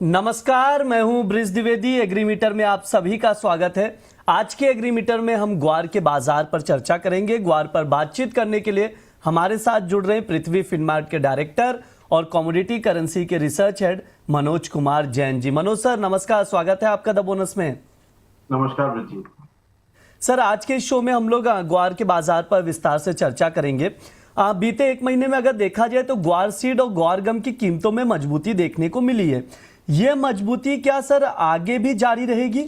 नमस्कार, मैं हूं ब्रिज द्विवेदी। एग्रीमीटर में आप सभी का स्वागत है। आज के एग्रीमीटर में हम ग्वार के बाजार पर चर्चा करेंगे। ग्वार पर बातचीत करने के लिए हमारे साथ जुड़ रहे हैं पृथ्वी फिनमार्ट के डायरेक्टर और कमोडिटी करेंसी के research head Manoj Kumar Jain ji. Manoj sir नमस्कार, स्वागत है आपका द बोनस में। नमस्कार ब्रिज जी। सर, आज के इस शो में हम लोग ग्वार के बाजार पर विस्तार से चर्चा करेंगे। बीते एक महीने में अगर देखा जाए तो ग्वार सीड और ग्वार गम की कीमतों में मजबूती देखने को मिली है। ये मजबूती क्या सर आगे भी जारी रहेगी?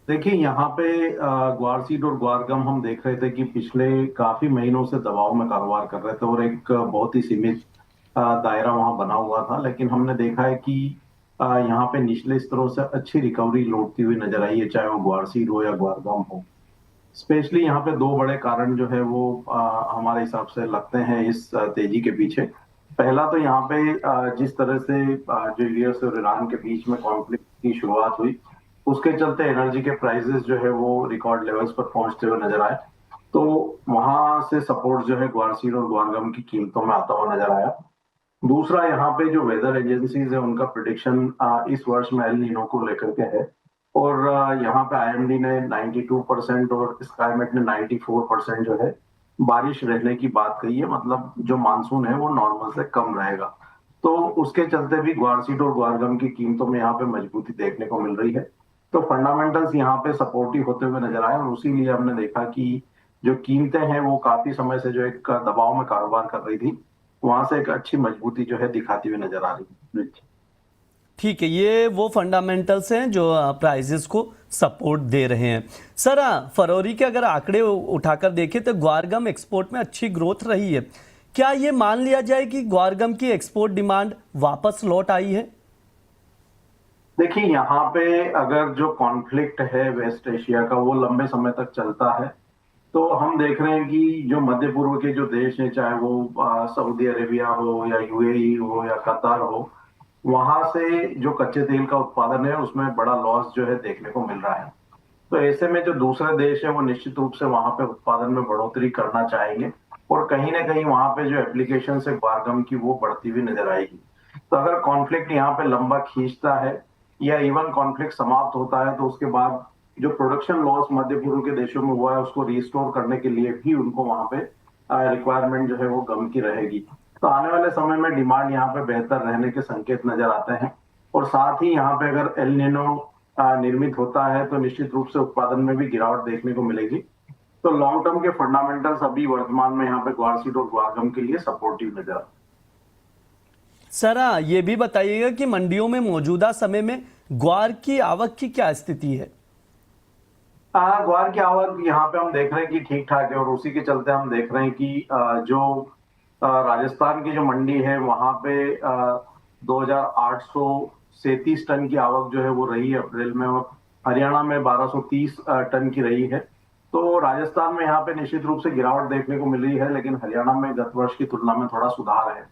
देखिए, यहाँ पे ग्वार सीड और ग्वार गम हम देख रहे थे कि पिछले काफी महीनों से दबाव में कारोबार कर रहे थे और एक बहुत ही सीमित दायरा वहां बना हुआ था। लेकिन हमने देखा है कि यहाँ पे निचले स्तरों से अच्छी रिकवरी लौटती हुई नजर आई है, चाहे वो ग्वार सीड हो या ग्वार गम हो। स्पेशली यहाँ पे दो बड़े कारण जो है वो हमारे हिसाब से लगते हैं इस तेजी के पीछे। पहला तो यहाँ पे जिस तरह से जो यूएस और ईरान के बीच में कॉन्फ्लिक्ट की शुरुआत हुई, उसके चलते एनर्जी के प्राइसेस जो है वो रिकॉर्ड लेवल्स पर पहुंचते हुए नजर आए। तो वहां से सपोर्ट जो है ग्वार सीड और ग्वार गम की कीमतों में आता हुआ नजर आया। दूसरा, यहाँ पे जो वेदर एजेंसीज है उनका प्रिडिक्शन इस वर्ष में एल नीनो को लेकर के है और यहाँ पे आईएमडी ने 92% और स्काईमेट ने 94% जो है बारिश रहने की बात कही है। मतलब जो मानसून है वो नॉर्मल से कम रहेगा। तो उसके चलते भी ग्वार सीड और ग्वार गम की कीमतों में यहाँ पे मजबूती देखने को मिल रही है। तो फंडामेंटल्स यहाँ पे सपोर्टिव होते हुए नजर आए और उसीलिए हमने देखा कि जो कीमतें हैं वो काफी समय से जो एक दबाव में कारोबार कर रही थी, वहां से एक अच्छी मजबूती जो है दिखाती हुई नजर आ रही है। ठीक है, ये वो फंडामेंटल्स हैं जो प्राइजेस को सपोर्ट दे रहे हैं। सर, फरवरी के अगर आंकड़े उठाकर देखें तो ग्वारगम एक्सपोर्ट में अच्छी ग्रोथ रही है। क्या ये मान लिया जाए कि ग्वारगम की एक्सपोर्ट डिमांड वापस लौट आई है? देखिए, यहाँ पे अगर जो कॉन्फ्लिक्ट है वेस्ट एशिया का वो लंबे समय तक चलता है तो हम देख रहे हैं कि जो मध्य पूर्व के जो देश हैं, चाहे वो सऊदी अरेबिया हो या यूएई हो या कतार हो, वहां से जो कच्चे तेल का उत्पादन है उसमें बड़ा लॉस जो है देखने को मिल रहा है। तो ऐसे में जो दूसरे देश है वो निश्चित रूप से वहां पे उत्पादन में बढ़ोतरी करना चाहेंगे और कहीं ना कहीं वहां पे जो एप्लीकेशन है ग्वारगम की वो बढ़ती हुई नजर आएगी। तो अगर कॉन्फ्लिक्ट यहाँ पे लंबा खींचता है या इवन कॉन्फ्लिक्ट समाप्त होता है तो उसके बाद जो प्रोडक्शन लॉस मध्य पूर्व के देशों में हुआ है उसको रिस्टोर करने के लिए भी उनको वहां पे रिक्वायरमेंट जो है वो गम की रहेगी। तो आने वाले समय में डिमांड यहाँ पे बेहतर रहने के संकेत नजर आते हैं और साथ ही यहाँ पे अगर एल नीनो निर्मित होता है तो निश्चित रूप से उत्पादन में भी गिरावट देखने को मिलेगी। तो लॉन्ग टर्म के फंडामेंटल्स अभी वर्तमान में यहाँ पे ग्वार सीड और ग्वार गम के लिए सपोर्टिव नजर। सर, ये भी बताइएगा कि मंडियों में मौजूदा समय में ग्वार की आवक की क्या स्थिति है? ग्वार की आवक यहाँ पे हम देख रहे हैं कि ठीक ठाक है और उसी के चलते हम देख रहे हैं कि जो राजस्थान की जो मंडी है वहां पे 2837 टन की आवक जो है वो रही है अप्रैल में और हरियाणा में 1230 टन की रही है। तो राजस्थान में यहाँ पे निश्चित रूप से गिरावट देखने को मिल रही है, लेकिन हरियाणा में गत वर्ष की तुलना में थोड़ा सुधार है।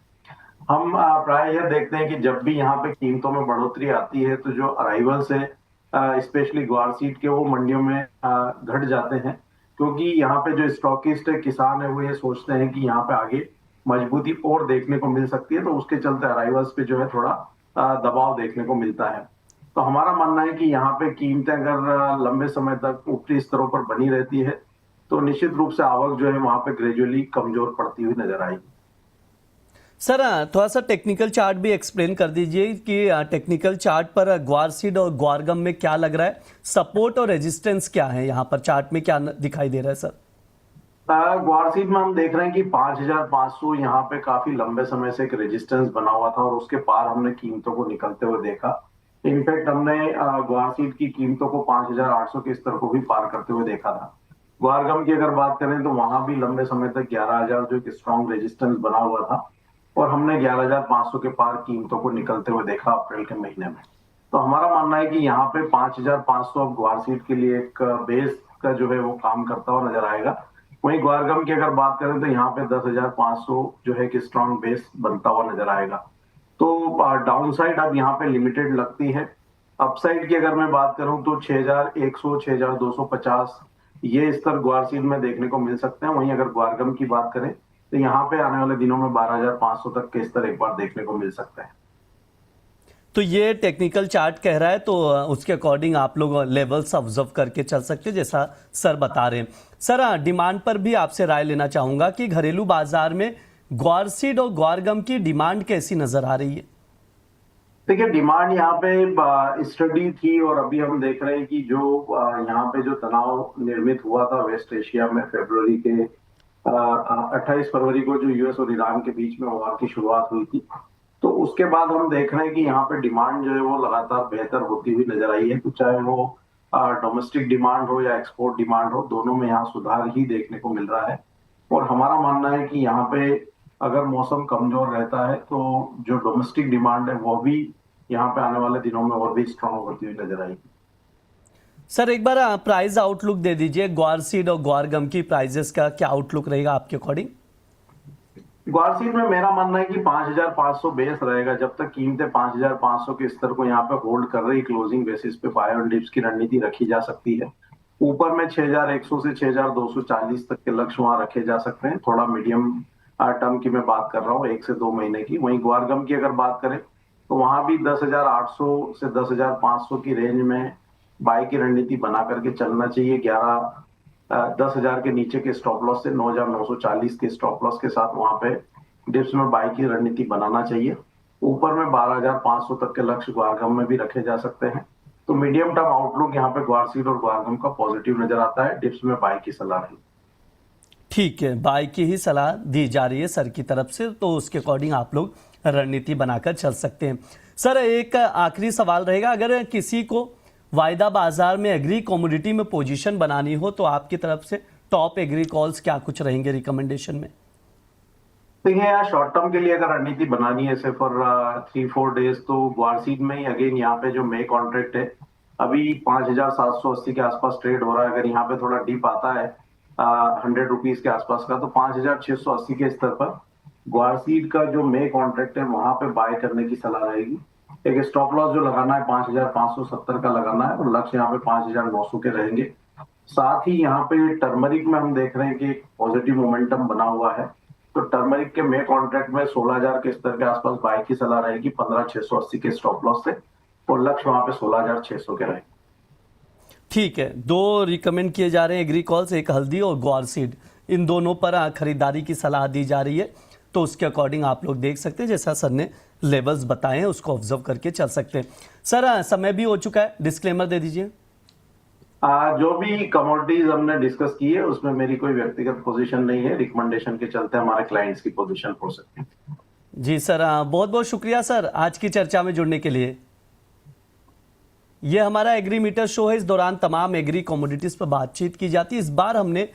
हम प्राय यह देखते हैं कि जब भी यहाँ पे कीमतों में बढ़ोतरी आती है तो जो अराइवल्स है स्पेशली ग्वार सीड के वो मंडियों में घट जाते हैं, क्योंकि यहाँ पे जो स्टॉकिस्ट है किसान है वो ये सोचते हैं कि यहाँ पे आगे मजबूती और देखने को मिल सकती है। तो उसके चलते अराइवल्स पे जो है थोड़ा दबाव देखने को मिलता है। तो हमारा मानना है कि यहाँ पे कीमतें अगर लंबे समय तक ऊपरी स्तरों पर बनी रहती है तो निश्चित रूप से आवक जो है वहां पे ग्रेजुअली कमजोर पड़ती हुई नजर आएगी। सर, थोड़ा सा टेक्निकल चार्ट भी एक्सप्लेन कर दीजिए कि टेक्निकल चार्ट पर ग्वार सीड और ग्वारगम में क्या लग रहा है, सपोर्ट और रेजिस्टेंस क्या है, यहाँ पर चार्ट में क्या दिखाई दे रहा है सर? ग्वार सीड में हम देख रहे हैं कि 5500 यहाँ पे काफी लंबे समय से एक रेजिस्टेंस बना हुआ था और उसके पार हमने कीमतों को निकलते हुए देखा। इनफैक्ट हमने ग्वार सीड की कीमतों को 5800 के स्तर को भी पार करते हुए देखा था। ग्वारगम की अगर बात करें तो वहां भी लंबे समय तक 11000 जो एक स्ट्रॉन्ग रेजिस्टेंस बना हुआ था और हमने 11500 के पार कीमतों को निकलते हुए देखा अप्रैल के महीने में। तो हमारा मानना है कि यहाँ पे 5500 अब ग्वार सीड के लिए एक बेस का जो है वो काम करता हुआ नजर आएगा। वहीं ग्वारगम की अगर बात करें तो यहाँ पे 10500 जो है कि स्ट्रॉन्ग बेस बनता हुआ नजर आएगा। तो डाउन साइड अब यहाँ पे लिमिटेड लगती है। अपसाइड की अगर मैं बात करूं तो 6100 6250 ये स्तर ग्वार सीड में देखने को मिल सकते हैं। वहीं अगर ग्वारगम की बात करें तो यहाँ पे आने वाले दिनों में 12500 तक के स्तर एक बार देखने को मिल सकते हैं। तो ये टेक्निकल चार्ट कह रहा है, तो उसके अकॉर्डिंग आप लोग लेवल्स ऑब्जर्व करके चल सकते हैं, जैसा सर बता रहे हैं। सर डिमांड पर भी आपसे राय लेना चाहूँगा कि घरेलू बाजार में ग्वार सीड और ग्वार गम की डिमांड कैसी नज़र आ रही है? देखिए, डिमांड यहाँ पे स्टडी थी और अभी हम देख रहे हैं कि जो यहाँ पे जो तनाव निर्मित हुआ था वेस्ट एशिया में फरवरी के 28 फरवरी को जो यूएस और ईरान के बीच में वॉर की शुरुआत हुई थी, तो उसके बाद हम देख रहे हैं कि यहाँ पे डिमांड जो है वो लगातार बेहतर होती हुई नजर आई है। तो चाहे वो डोमेस्टिक डिमांड हो या एक्सपोर्ट डिमांड हो, दोनों में यहाँ सुधार ही देखने को मिल रहा है। और हमारा मानना है कि यहाँ पे अगर मौसम कमजोर रहता है तो जो डोमेस्टिक डिमांड है वो भी यहाँ पे आने वाले दिनों में और भी स्ट्रांग होती हुई नजर आएगी। सर एक बार प्राइस आउटलुक दे दीजिए, ग्वार सीड और ग्वार गम की प्राइजेस का क्या आउटलुक रहेगा आपके अकॉर्डिंग? ग्वार सीड में मेरा मानना है कि 5,500 बेस रहेगा। जब तक कीमतें 5,500 के स्तर को यहाँ पे होल्ड कर रही, क्लोजिंग बेसिस पे बाय ऑन डिप्स की रणनीति रखी जा सकती है। ऊपर में 6,100 से 6,240 तक के लक्ष्य वहां रखे जा सकते हैं। थोड़ा मीडियम टर्म की मैं बात कर रहा हूँ, 1 से 2 महीने की। वहीं ग्वार गम की अगर बात करें तो वहां भी 10,800 से 10,500 की रेंज में बाय की रणनीति बना करके चलना चाहिए। 10,000 के नीचे के स्टॉप लॉस से 9,940 के स्टॉप लॉस के साथ वहां पे डिप्स में बाय की रणनीति बनाना चाहिए। ऊपर में 12,500 तक के लक्ष्य ग्वारगम में भी रखे जा सकते हैं। तो मीडियम टर्म आउटलुक यहाँ पे ग्वार सीड और ग्वारगम का पॉजिटिव नजर आता है। डिप्स में बाय की सलाह है। ठीक है, बाय की ही सलाह दी जा रही है सर की तरफ से, तो उसके अकॉर्डिंग आप लोग रणनीति बनाकर चल सकते हैं। सर एक आखिरी सवाल रहेगा, अगर किसी को वायदा बाजार में एग्री कमोडिटी में पोजीशन बनानी हो तो आपकी तरफ से टॉप एग्री कॉल्स क्या कुछ रहेंगे रिकमेंडेशन में? देखिए, यार शॉर्ट टर्म के लिए अगर रणनीति बनानी है सिर्फ फॉर 3-4 डेज, तो ग्वार सीड में ही अगेन यहाँ पे जो मे कॉन्ट्रैक्ट है अभी 5,780 के आसपास ट्रेड हो रहा है। अगर यहाँ पे थोड़ा डीप आता है 100 रुपीज के आसपास का, तो 5,680 के स्तर पर ग्वार सीड का जो मे कॉन्ट्रैक्ट है वहां पे बाय करने की सलाह रहेगी। एक स्टॉप लॉस जो लगाना है 5,570 का लगाना है और लक्ष्य यहाँ पे 5,900 के रहेंगे। साथ ही यहाँ पे टर्मरिक में हम देख रहे हैं कि पॉजिटिव मोमेंटम बना हुआ है, तो टर्मरिक के मे कॉन्ट्रैक्ट में 16,000 के स्तर के आसपास बाय की सलाह रहेगी 15,680 के स्टॉप लॉस से, और लक्ष्य वहां पे 16,600 के रहेंगे। ठीक है, 2 रिकमेंड किए जा रहे हैं एग्री कॉल्स, एक हल्दी और ग्वार सीड, इन दोनों पर खरीदारी की सलाह दी जा रही है। तो उसके अकॉर्डिंग आप लोग देख सकते हैं, जैसा सर ने लेवल्स बताए हैं उसको ऑब्जर्व करके चल सकते हैं। सर समय भी हो चुका है, डिस्क्लेमर दे दीजिए। जो भी कमोडिटीज हमने डिस्कस की है उसमें मेरी कोई व्यक्तिगत पोजीशन नहीं है। रिकमेंडेशन के चलते हमारे क्लाइंट्स की पोजीशन हो सकती है। जी सर, बहुत बहुत शुक्रिया सर आज की चर्चा में जुड़ने के लिए। यह हमारा एग्री मीटर शो है, इस दौरान तमाम एग्री कमोडिटीज पर बातचीत की जाती है। इस बार हमने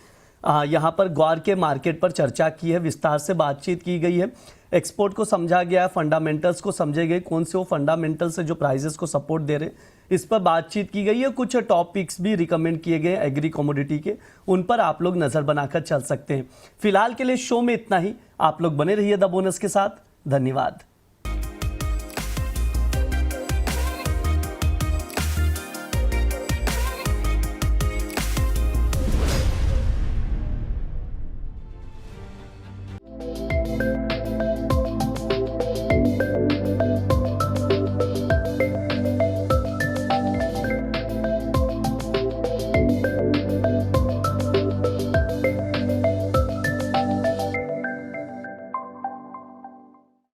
यहाँ पर ग्वार के मार्केट पर चर्चा की है, विस्तार से बातचीत की गई है, एक्सपोर्ट को समझा गया है, फंडामेंटल्स को समझे गए, कौन से वो फंडामेंटल्स है जो प्राइजेस को सपोर्ट दे रहे हैं, इस पर बातचीत की गई है। कुछ टॉपिक्स भी रिकमेंड किए गए एग्री कमोडिटी के, उन पर आप लोग नज़र बनाकर चल सकते हैं। फिलहाल के लिए शो में इतना ही। आप लोग बने रहिए द बोनस के साथ। धन्यवाद।